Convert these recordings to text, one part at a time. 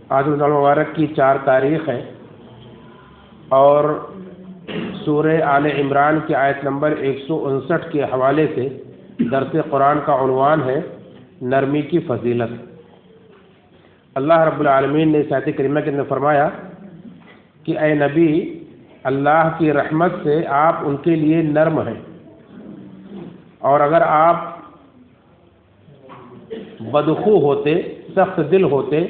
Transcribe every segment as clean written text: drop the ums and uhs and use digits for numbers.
آج رمضان المبارک کی 4 تاریخ ہے اور سورہ آل عمران کی آیت نمبر 159 کے حوالے سے درس قرآن کا عنوان ہے نرمی کی فضیلت۔ اللہ رب العالمین نے اس آیت کریمہ کے اندر فرمایا کہ اے نبی، اللہ کی رحمت سے آپ ان کے لیے نرم ہیں، اور اگر آپ بدخو ہوتے، سخت دل ہوتے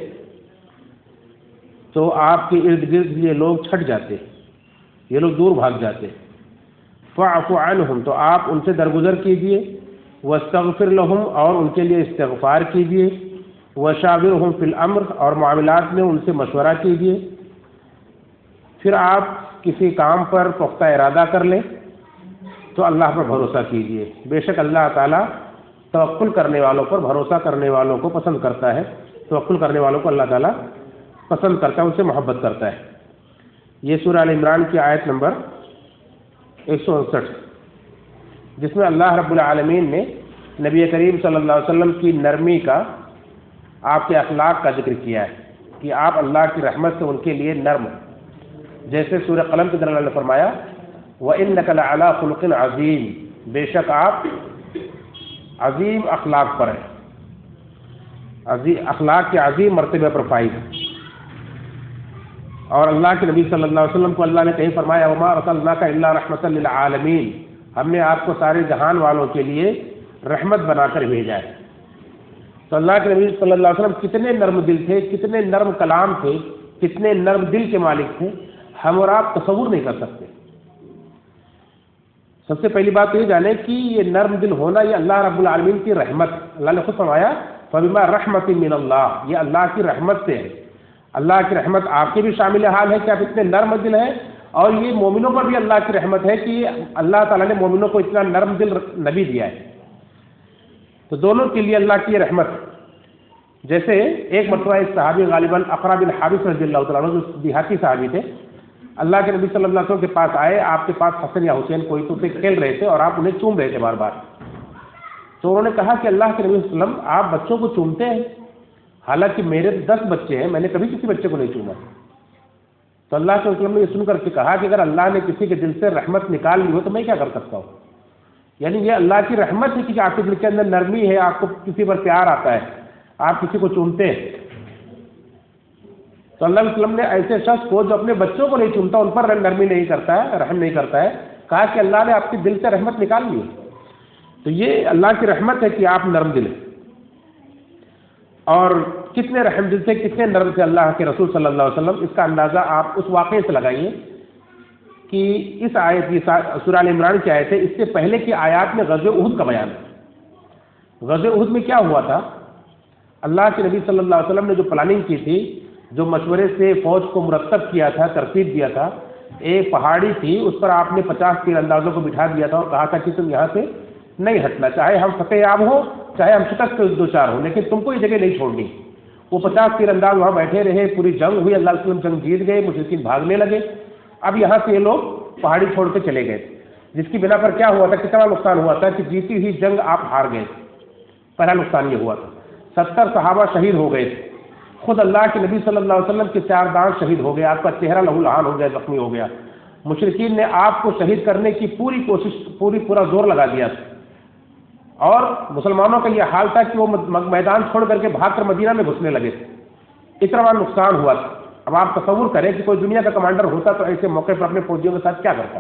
تو آپ کے ارد گرد یہ لوگ چھٹ جاتے، یہ لوگ دور بھاگ جاتے۔ فاعف عنہم، تو آپ ان سے درگزر کیجئے، واستغفر لہم، اور ان کے لیے استغفار کیجئے، وشاورہم فی الامر، اور معاملات میں ان سے مشورہ کیجئے۔ پھر آپ کسی کام پر پختہ ارادہ کر لیں تو اللہ پر بھروسہ کیجئے، بے شک اللہ تعالیٰ توکل کرنے والوں پر، بھروسہ کرنے والوں کو پسند کرتا ہے۔ توکل کرنے والوں کو اللہ تعالیٰ پسند کرتا ہے، ان سے محبت کرتا ہے۔ یہ سورہ آل عمران کی آیت نمبر 159، جس میں اللہ رب العالمین نے نبی کریم صلی اللہ علیہ وسلم کی نرمی کا، آپ کے اخلاق کا ذکر کیا ہے کہ آپ اللہ کی رحمت سے ان کے لیے نرم ہیں۔ جیسے سورہ قلم کے اندر اللہ نے فرمایا وَإِنَّكَ لَعَلَىٰ خُلُقٍ عَظِيمٍ، بے شک آپ عظیم اخلاق پر ہیں، اخلاق کے عظیم مرتبے پر فائز ہیں۔ اور اللہ کے نبی صلی اللہ علیہ وسلم کو اللہ نے کہیں فرمایا وَمَا أَرْسَلْنَاكَ إِلَّا رَحْمَةً لِّلْعَالَمِينَ، ہم نے آپ کو سارے جہان والوں کے لیے رحمت بنا کر بھیجا ہے۔ تو اللہ کے نبی صلی اللہ علیہ وسلم کتنے نرم دل تھے، کتنے نرم کلام تھے، کتنے نرم دل کے مالک تھے، ہم اور آپ تصور نہیں کر سکتے۔ سب سے پہلی بات یہ جانیں کہ یہ نرم دل ہونا یہ اللہ رب العالمین کی رحمت، اللہ نے خود فرمایا فَبِمَا رَحْمَةٍ مِّنَ اللَّهِ، یہ اللہ کی رحمت سے ہے۔ اللہ کی رحمت آپ کے بھی شامل حال ہے کہ آپ اتنے نرم دل ہیں، اور یہ مومنوں پر بھی اللہ کی رحمت ہے کہ اللہ تعالیٰ نے مومنوں کو اتنا نرم دل نبی دیا ہے۔ تو دونوں کے لیے اللہ کی رحمت۔ جیسے ایک مرتبہ ایک صحابی غالباً اقرا بن حابس رضی اللہ تعالیٰ عنہ، جو دیہاتی صحابی تھے، اللہ کے نبی صلی اللہ علیہ وسلم کے پاس آئے، آپ کے پاس حسن یا حسین کوئی تو کھیل رہے تھے اور آپ انہیں چوم رہے تھے بار بار۔ تو انہوں نے کہا کہ اللہ کے نبی صلی اللہ علیہ وسلم آپ بچوں کو چومتے ہیں، حالانکہ میرے 10 بچے ہیں، میں نے کبھی کسی بچے کو نہیں چوما۔ تو اللہ کے وسلم نے یہ سن کر کے کہا کہ اگر اللہ نے کسی کے دل سے رحمت نکال لی ہو تو میں کیا کر سکتا ہوں؟ یعنی یہ اللہ کی رحمت ہے کہ آپ کے دل کے اندر نرمی ہے، آپ کو کسی پر پیار آتا ہے، آپ کسی کو چومتے ہیں۔ تو اللہ علیہ وسلم نے ایسے شخص کو جو اپنے بچوں کو نہیں چومتا، ان پر نرمی نہیں کرتا ہے، رحم نہیں کرتا ہے، کہا کہ اللہ نے آپ کے دل سے رحمت نکال لی ہے۔ تو یہ اللہ کی رحمت ہے کہ آپ نرم دل ہیں۔ اور کتنے رحم دل سے، کتنے نرم سے اللہ کے رسول صلی اللہ علیہ وسلم، اس کا اندازہ آپ اس واقعے سے لگائیے کہ اس آیت کی سورہ آل عمران کی آیت ہے، اس سے پہلے کی آیات میں غزوہ احد کا بیان ہے۔ غزوہ احد میں کیا ہوا تھا؟ اللہ کے نبی صلی اللہ علیہ وسلم نے جو پلاننگ کی تھی، جو مشورے سے فوج کو مرتب کیا تھا، ترتیب دیا تھا، ایک پہاڑی تھی، اس پر آپ نے 50 تیر اندازوں کو بٹھا دیا تھا اور کہا تھا کہ تم یہاں سے نہیں ہٹنا، چاہے ہم فتح یاب ہو، چاہے ہم شکست کے دوچار ہوں، لیکن تم کو یہ جگہ نہیں چھوڑنی۔ وہ 50 تیر انداز وہاں بیٹھے رہے، پوری جنگ ہوئی، اللہ کے وسلم جنگ جیت گئے، مشرکین بھاگنے لگے۔ اب یہاں سے یہ لوگ پہاڑی چھوڑ کے چلے گئے، جس کی بنا پر کیا ہوا تھا، کتنا نقصان ہوا تھا کہ جیتی ہوئی جنگ آپ ہار گئے۔ پہلا نقصان یہ ہوا تھا، 70 صحابہ شہید ہو گئے تھے، خود اللہ کے نبی صلی اللہ علیہ وسلم کے 4 دانت شہید ہو گئے، آپ کا چہرہ لہو لہان ہو گیا، زخمی ہو گیا۔ مشرکین نے آپ کو شہید کرنے کی پوری کوشش، پورا زور لگا دیا تھا، اور مسلمانوں کا یہ حال تھا کہ وہ میدان چھوڑ کر کے بھاگ کر مدینہ میں گھسنے لگے تھے، اتنا بڑا نقصان ہوا تھا۔ اب آپ تصور کریں کہ کوئی دنیا کا کمانڈر ہوتا تو ایسے موقع پر اپنے فوجیوں کے ساتھ کیا کرتا؟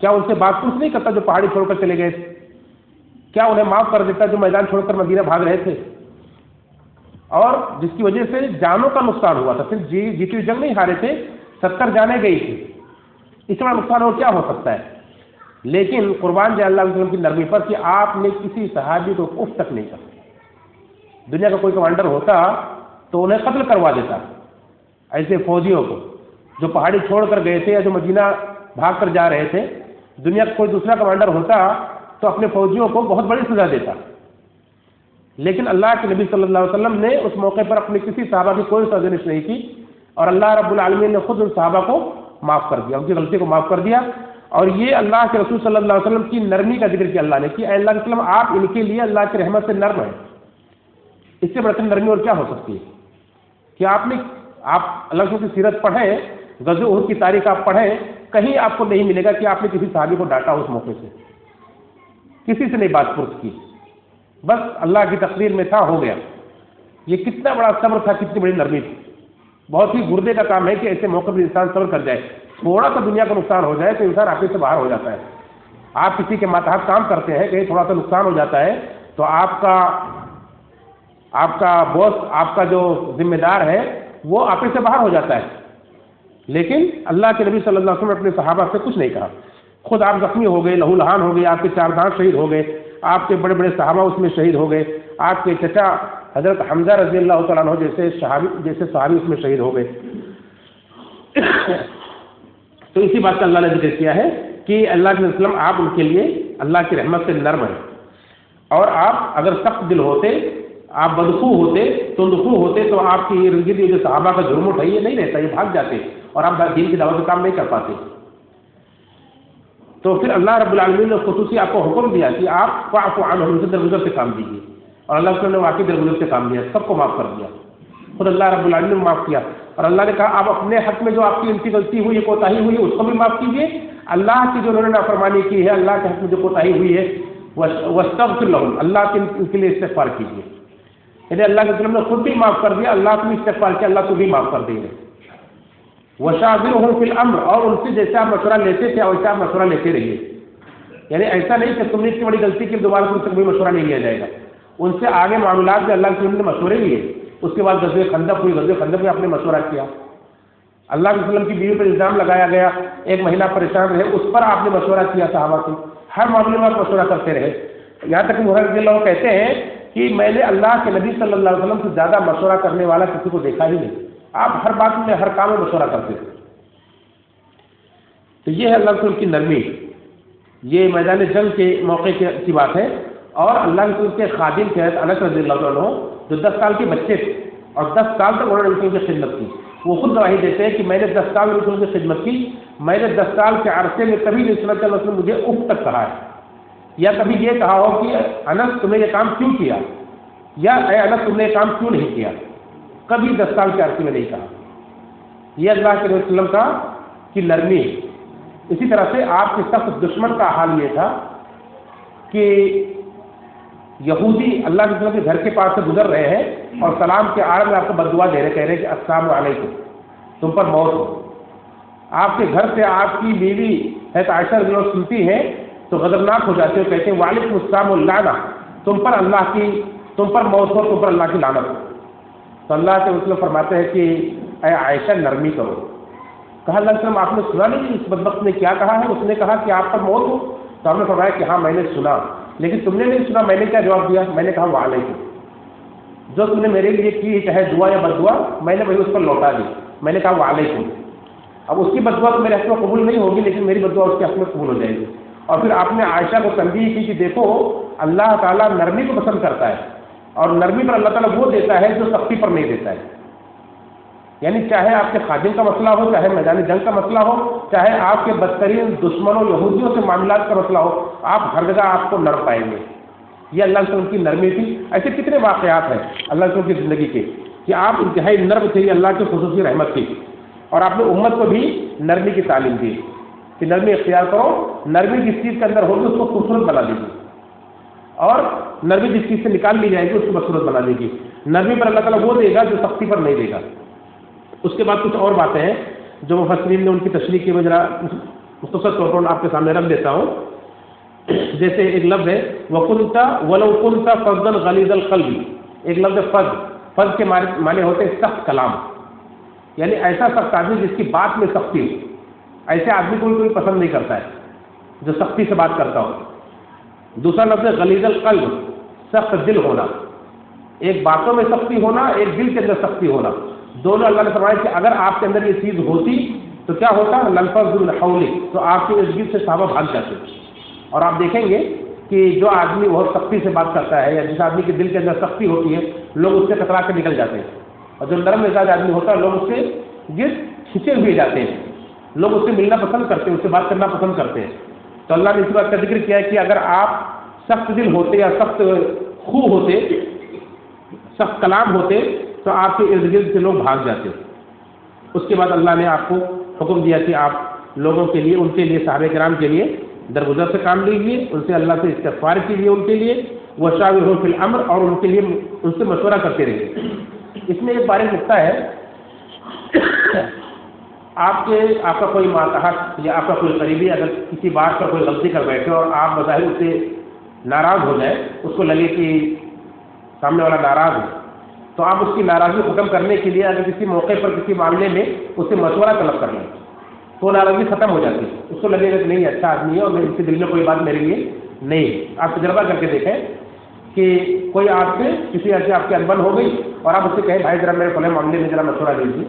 کیا ان سے بات پوچھ نہیں کرتا جو پہاڑی چھوڑ کر چلے گئے تھے؟ کیا انہیں معاف کر دیتا جو میدان چھوڑ کر مدینہ بھاگ رہے تھے؟ اور جس کی وجہ سے جانوں کا نقصان ہوا تھا، صرف جیتی ہوئی جنگ نہیں ہارے تھے، 70 جانیں گئی تھی، اس بڑا نقصان اور کیا ہو سکتا ہے؟ لیکن قربان جائے اللہ علیہ وسلم کی نرمی پر کہ آپ نے کسی صحابی کو اف تک نہیں کہا۔ دنیا کا کوئی کمانڈر ہوتا تو انہیں قتل کروا دیتا، ایسے فوجیوں کو جو پہاڑی چھوڑ کر گئے تھے یا جو مدینہ بھاگ کر جا رہے تھے۔ دنیا کا کوئی دوسرا کمانڈر ہوتا تو اپنے فوجیوں کو بہت بڑی سزا دیتا، لیکن اللہ کے نبی صلی اللہ علیہ وسلم نے اس موقع پر اپنے کسی صحابہ کی کوئی سرزنش نہیں کی، اور اللہ رب العالمین نے خود ان صحابہ کو معاف کر دیا، ان کی غلطی کو معاف کر دیا۔ اور یہ اللہ کے رسول صلی اللہ علیہ وسلم کی نرمی کا ذکر کیا اللہ نے کہ اے اللہ کے وسلم آپ ان کے لیے اللہ کی رحمت سے نرم ہیں، اس سے بڑھ کر نرمی اور کیا ہو سکتی ہے؟ کہ آپ اللہ کی سیرت پڑھیں، غزوہ احد کی تاریخ آپ پڑھیں، کہیں آپ کو نہیں ملے گا کہ آپ نے کسی صحابی کو ڈانٹا اس موقع سے، کسی سے نہیں بات پرس کی، بس اللہ کی تقدیر میں تھا، ہو گیا۔ یہ کتنا بڑا صبر تھا، کتنی بڑی نرمی تھی۔ بہت ہی گردے کا کام ہے کہ ایسے موقع پر انسان صبر کر جائے، تھوڑا سا دنیا کا نقصان ہو جائے تو انسان آپ سے باہر ہو جاتا ہے۔ آپ کسی کے ماتحت کام کرتے ہیں، کہیں تھوڑا سا نقصان ہو جاتا ہے تو آپ کا باس، آپ کا جو ذمہ دار ہے وہ آپ سے باہر ہو جاتا ہے، لیکن اللہ کے نبی صلی اللہ علیہ وسلم نے اپنے صحابہ سے کچھ نہیں کہا۔ خود آپ زخمی ہو گئے، لہو لہان ہو گئے، آپ کے 4 دانت شہید ہو گئے، آپ کے بڑے بڑے صحابہ اس میں شہید ہو گئے، آپ کے چچا حضرت حمزہ رضی اللہ تعالیٰ عنہ جیسے صحابی اس میں شہید ہو گئے۔ تو اسی بات کا اللہ نے ذکر کیا ہے کہ اللہ کے وسلم آپ ان کے لیے اللہ کی رحمت سے نرم ہیں، اور آپ اگر سخت دل ہوتے، آپ بدخو ہوتے، تندخو ہوتے تو آپ کی ارد گرد جو صحابہ کا جرم اٹھا یہ نہیں رہتا، یہ بھاگ جاتے اور آپ دین کی دعوت کا کام نہیں کر پاتے۔ تو پھر اللہ رب العالمین نے خصوصی آپ کو حکم دیا کہ آپ فاعفوا عنہم، ان سے درگزر سے کام دیجیے، اور اللہ تعالیٰ نے واقعی درگزر سے کام دیا، سب کو معاف کر دیا، خود اللہ رب العالمین نے معاف کیا۔ اور اللہ نے کہا آپ اپنے حق میں جو آپ کی ان کی غلطی ہوئی ہے، کوتاہی ہوئی ہے، اس کو بھی معاف کیجیے، اللہ کی جو انہوں نے نافرمانی کی ہے، اللہ کے حق میں جو کوتاہی ہوئی ہے واستغفر لہم، اللہ کے ان کے لیے استغفار کیجیے۔ یعنی اللہ کے وسلم نے خود بھی معاف کر دیا، اللہ کو بھی استغفار کیا، اللہ کو بھی معاف کر دیں گے۔ وشاورہم فی الامر، اور ان سے جیسے آپ مشورہ لیتے تھے ویسے آپ مشورہ لیتے رہیے، یعنی ایسا نہیں کہ تم نے اتنی بڑی غلطی کی دوبارہ تم سے کوئی مشورہ نہیں لیا جائے گا۔ ان سے آگے معاملات میں اللہ کے وسلم نے مشورے لیے، اس کے بعد غزوہ خندق ہوئی، غزوہ خندق میں آپ نے مشورہ کیا، اللہ کے وسلم کی بیوی پر الزام لگایا گیا، ایک مہینہ پریشان رہے، اس پر آپ نے مشورہ کیا صحابہ سے، ہر معاملے میں آپ مشورہ کرتے رہے، یہاں تک کہ محرر رضی اللہ کہتے ہیں کہ میں نے اللہ کے نبی صلی اللہ علیہ وسلم سے زیادہ مشورہ کرنے والا کسی کو دیکھا ہی نہیں، آپ ہر بات میں ہر کام میں مشورہ کرتے تھے۔ تو یہ ہے اللہ کے رسول کی نرمی، یہ میدان جنگ کے موقع کی بات ہے۔ اور اللہ کے رسول کے خادم کے انس رضی اللہ عنہ جو 10 سال کے بچے تھے اور 10 سال تک انہوں نے رسول کی خدمت کی، وہ خود گواہی دیتے ہیں کہ میں نے 10 سال رسول کی خدمت کی، میں نے 10 سال کے عرصے میں کبھی نہیں سنا کہ اللہ نے مجھے اف تک کہا ہے، یا کبھی یہ کہا ہو کہ انس تم نے یہ کام کیوں کیا، یا اے انس تم نے یہ کام کیوں نہیں کیا، کبھی 10 سال کے عرصے میں نہیں کہا۔ یہ اللہ کے رسول وسلم کا کی نرمی۔ اسی طرح سے آپ کے سخت دشمن کا حال یہ تھا کہ یہودی اللہ کے وسلم کے گھر کے پاس سے گزر رہے ہیں اور سلام کے آڑ میں آپ کو بد دعا دے رہے، کہہ رہے کہ السلام علیکم، تم پر موت ہو۔ آپ کے گھر سے آپ کی بیوی حضرت عائشہ رضی اللہ عنہا سنتی ہیں تو غضبناک ہو جاتے ہیں، کہتے ہیں وعلیکم السلام واللعنہ، تم پر موت ہو، تم پر اللہ کی لعنت ہو۔ تو اللہ کے رسول فرماتے ہیں کہ اے عائشہ نرمی کرو۔ کہا اللہ علیہ وسلم آپ نے سنا نہیں اس بدبخت نے کیا کہا ہے، اس نے کہا کہ آپ پر موت ہو، تو ہم نے فرمایا کہ ہاں میں نے سنا، لیکن تم نے نہیں سنا، میں نے کیا جواب دیا، میں نے کہا وعلیکم، جو تم نے میرے لیے کی چاہے دعا یا بد دعا میں نے وہی اس پر لوٹا دی، میں نے کہا وعلیکم۔ اب اس کی بد دعا تو میرے حق میں قبول نہیں ہوگی، لیکن میری بد دعا اس کے حق میں قبول ہو جائے گی۔ اور پھر آپ نے عائشہ کو تنبیہ کی کہ دیکھو اللہ تعالیٰ نرمی کو پسند کرتا ہے، اور نرمی پر اللہ تعالیٰ وہ دیتا ہے جو سختی پر نہیں دیتا ہے۔ یعنی چاہے آپ کے خادم کا مسئلہ ہو، چاہے میدان جنگ کا مسئلہ ہو، چاہے آپ کے بدترین دشمنوں یہودیوں سے معاملات کا مسئلہ ہو، آپ ہر جگہ آپ کو نرم پائیں گے۔ یہ اللہ کے رسول کی نرمی تھی۔ ایسے کتنے واقعات ہیں اللہ کے رسول کی زندگی کے کہ آپ انتہائی نرم تھے، یہ اللہ کی خصوصی رحمت تھی، اور آپ نے امت کو بھی نرمی کی تعلیم دی کہ نرمی اختیار کرو، نرمی جس چیز کے اندر ہوگی اس کو خوبصورت بنا دے گی، اور نرمی جس چیز سے نکال لی جائے گی اس کو بدصورت بنا دے گی۔ نرمی پر اللہ تعالیٰ وہ دے گا جو سختی پر نہیں دے گا۔ اس کے بعد کچھ اور باتیں ہیں جو مفسرین نے ان کی تشریح کی، میں ذرا مختصر طور پر آپ کے سامنے رکھ دیتا ہوں۔ جیسے ایک لفظ ہے وَكُنْتَ وَلَوْ كُنْتَ فَظًّا غَلِيظَ الْقَلْبِ، ایک لفظ فظ کے معنی ہوتے ہیں سخت کلام، یعنی ایسا سخت آدمی جس کی بات میں سختی ہو، ایسے آدمی کو کوئی پسند نہیں کرتا ہے جو سختی سے بات کرتا ہو۔ دوسرا لفظ ہے غلیظ القلب، سخت دل ہونا، ایک باتوں میں سختی ہونا، ایک دل کے اندر سختی ہونا، دونوں اللہ نے فرمایا کہ اگر آپ کے اندر یہ چیز ہوتی تو کیا ہوتا، لنفضوا من حولک، تو آپ کے ارد گرد سے صحابہ بھاگ جاتے۔ اور آپ دیکھیں گے کہ جو آدمی بہت سختی سے بات کرتا ہے یا جس آدمی کے دل کے اندر سختی ہوتی ہے، لوگ اس سے ٹکرا کے نکل جاتے ہیں، اور جو نرم مزاج آدمی ہوتا ہے لوگ اس سے گرد کھینچے ہوئے جاتے ہیں، لوگ اس سے ملنا پسند کرتے ہیں، اس سے بات کرنا پسند کرتے ہیں۔ تو اللہ نے اس بات کا ذکر کیا ہے کہ اگر آپ سخت دل ہوتے یا سخت خو ہوتے، سخت کلام ہوتے، تو تو آپ کے ارد گرد سے لوگ بھاگ جاتے. اس کے بعد اللہ نے آپ کو حکم دیا کہ آپ لوگوں کے لیے، ان کے لیے، صحابہ کرام کے لیے درگزر سے کام لیجیے، ان سے اللہ سے استغفار کیجیے ان کے لیے، وشاورہم فی الامر، اور ان کے لیے ان سے مشورہ کرتے رہیے. اس میں ایک بارک نکتہ ہے، آپ کا کوئی ماتحت یا آپ کا کوئی قریبی اگر کسی بات پر کوئی غلطی کر بیٹھے اور آپ بظاہر اس سے ناراض ہو جائے، اس کو لگے کہ سامنے والا ناراض ہے، تو آپ اس کی ناراضگی ختم کرنے کے لیے اگر کسی موقع پر کسی معاملے میں اس سے مشورہ طلب کر لیں تو ناراضگی ختم ہو جاتی ہے. اس کو لگے گا کہ نہیں اچھا آدمی ہے اور اس کے دل میں کوئی بات میرے لیے نہیں ہے. آپ تجربہ کر کے دیکھیں کہ کوئی آپ سے کسی ایسے آپ کی انبن ہو گئی اور آپ اس سے کہیں بھائی ذرا میرے فلاں معاملے میں ذرا مشورہ دیجیے،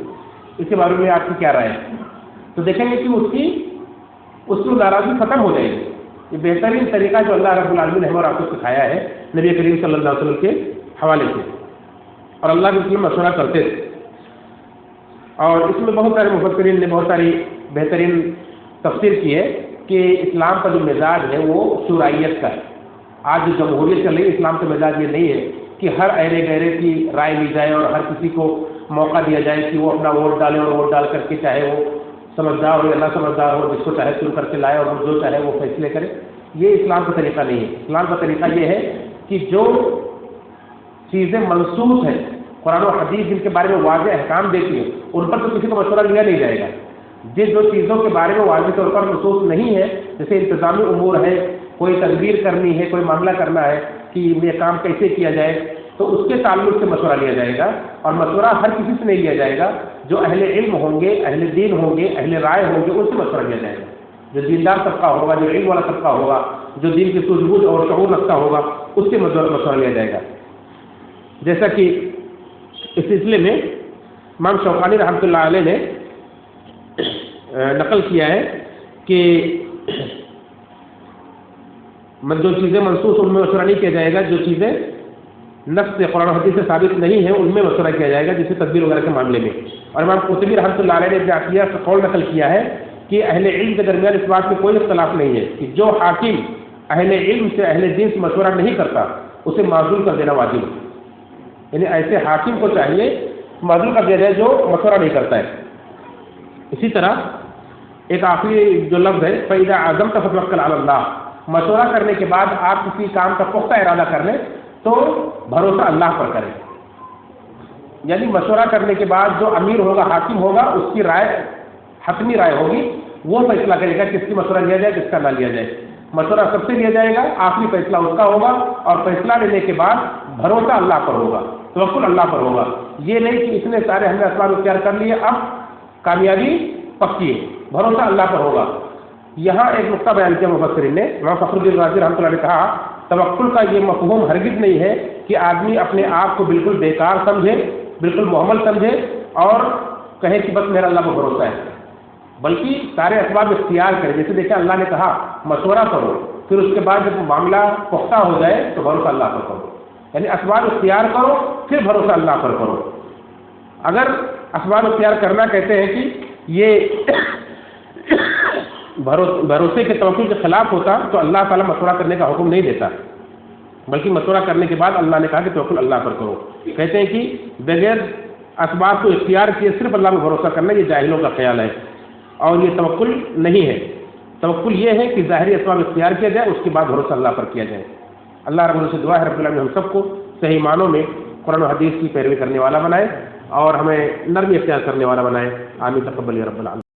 اس کے بارے میں آپ کی کیا رائے ہے، تو دیکھیں گے کہ اس کی ناراضگی ختم ہو جائے گی. یہ بہترین طریقہ جو اللہ رب العالمین نے ہمیں اور آپ کو سکھایا ہے نبی کریم صلی اللہ علیہ وسلم کے حوالے سے، اور اللہ کے اس میں مشورہ کرتے تھے. اور اس میں بہت سارے مفسرین نے بہت ساری بہترین تفسیر کی ہے کہ اسلام کا جو مزاج ہے وہ شورائیت کا ہے. آج جو جمہوریت چل رہی ہے، اسلام کا مزاج یہ نہیں ہے کہ ہر ایرے گہرے کی رائے لی جائے اور ہر کسی کو موقع دیا جائے کہ وہ اپنا ووٹ ڈالے اور ووٹ ڈال کر کے چاہے وہ سمجھدار ہو یا نہ سمجھدار ہو، جس کو چاہے چن کر کے لائے اور جو چاہے وہ فیصلے کرے. یہ اسلام کا طریقہ نہیں ہے. اسلام کا طریقہ یہ ہے کہ جو چیزیں منسوخ ہیں، قرآن و حدیث جن کے بارے میں واضح احکام دیتی ہیں، ان پر تو کسی کو مشورہ لیا نہیں جائے گا. جو چیزوں کے بارے میں واضح طور پر منسوخ نہیں ہے، جیسے انتظامی امور ہے، کوئی تدبیر کرنی ہے، کوئی معاملہ کرنا ہے کہ یہ کام کیسے کیا جائے، تو اس کے تعلق سے مشورہ لیا جائے گا. اور مشورہ ہر کسی سے نہیں لیا جائے گا. جو اہل علم ہوں گے، اہل دین ہوں گے، اہل رائے ہوں گے، ان سے مشورہ لیا جائے گا. جو دیندار طبقہ ہوگا، جو علم والا طبقہ ہوگا، جو دین کی سوجھ بوجھ اور شعور رکھتا ہوگا، اس سے مشورہ لیا جائے گا. جیسا کہ اس سلسلے میں امام شوکانی رحمۃ اللہ علیہ نے نقل کیا ہے کہ جو چیزیں منسوخ ان میں مشورہ نہیں کیا جائے گا، جو چیزیں نص سے قرآن حدیث سے ثابت نہیں ہیں ان میں مشورہ کیا جائے گا، جیسے تدبیر وغیرہ کے معاملے میں. اور امام قرطبی رحمۃ اللہ علیہ نے ابن عطیہ کا قول نقل کیا ہے کہ اہل علم کے درمیان اس بات میں کوئی اختلاف نہیں ہے کہ جو حاکم اہل علم سے، اہل دین سے مشورہ نہیں کرتا اسے معزول کر دینا واجب ہے. یعنی ایسے حاکم کو چاہیے معزول کر دیا جائے جو مشورہ نہیں کرتا ہے. اسی طرح ایک آخری جو لفظ ہے فَإِذَا عَزَمْتَ فَتَوَكَّلْ عَلَى اللَّهِ، مشورہ کرنے کے بعد آپ کسی کام کا پختہ ارادہ کر لیں تو بھروسہ اللہ پر کریں. یعنی مشورہ کرنے کے بعد جو امیر ہوگا، حاکم ہوگا، اس کی رائے حتمی رائے ہوگی، وہ فیصلہ کرے گا کس کی مشورہ لیا جائے، کس کا نہ لیا جائے. مشورہ سب سے لیا جائے گا، آخری فیصلہ اس کا ہوگا، اور فیصلہ لینے کے بعد بھروسہ اللہ پر ہوگا، توکل اللہ پر ہوگا. یہ نہیں کہ اس نے سارے ہم نے اسباب اختیار کر لیے اب کامیابی پکی ہے، بھروسہ اللہ پر ہوگا. یہاں ایک نقطہ بیان کیا مفسرین نے، امام فخر الدین رازی رحمۃ اللہ نے کہا توکل کا یہ مفہوم ہرگز نہیں ہے کہ آدمی اپنے آپ کو بالکل بیکار سمجھے، بالکل محمل سمجھے اور کہے کہ بس میرا اللہ پر بھروسہ ہے، بلکہ سارے اسباب اختیار کرے. جیسے دیکھیں اللہ نے کہا مشورہ کرو، پھر اس کے بعد جب معاملہ پختہ ہو جائے تو بھروسہ اللہ پر کرو. یعنی اسباب اختیار کرو پھر بھروسہ اللہ پر کرو. اگر اسباب اختیار کرنا کہتے ہیں کہ یہ بھروسے کے توقع کے خلاف ہوتا تو اللہ تعالیٰ مشورہ کرنے کا حکم نہیں دیتا، بلکہ مشورہ کرنے کے بعد اللہ نے کہا کہ توکل اللہ پر کرو. کہتے ہیں کہ بغیر اسباب کو اختیار کیے صرف اللہ میں بھروسہ کرنا یہ جاہلوں کا خیال ہے اور یہ توکل نہیں ہے. توکل یہ ہے کہ ظاہری اسباب اختیار کیا جائے، اس کے بعد بھروسہ اللہ پر کیا جائے. اللہ رب العزت سے دعا ہے رب العالمین ہم سب کو صحیح معنوں میں قرآن و حدیث کی پیروی کرنے والا بنائے اور ہمیں نرمی اختیار کرنے والا بنائے. آمین تقبل یا رب العالمین.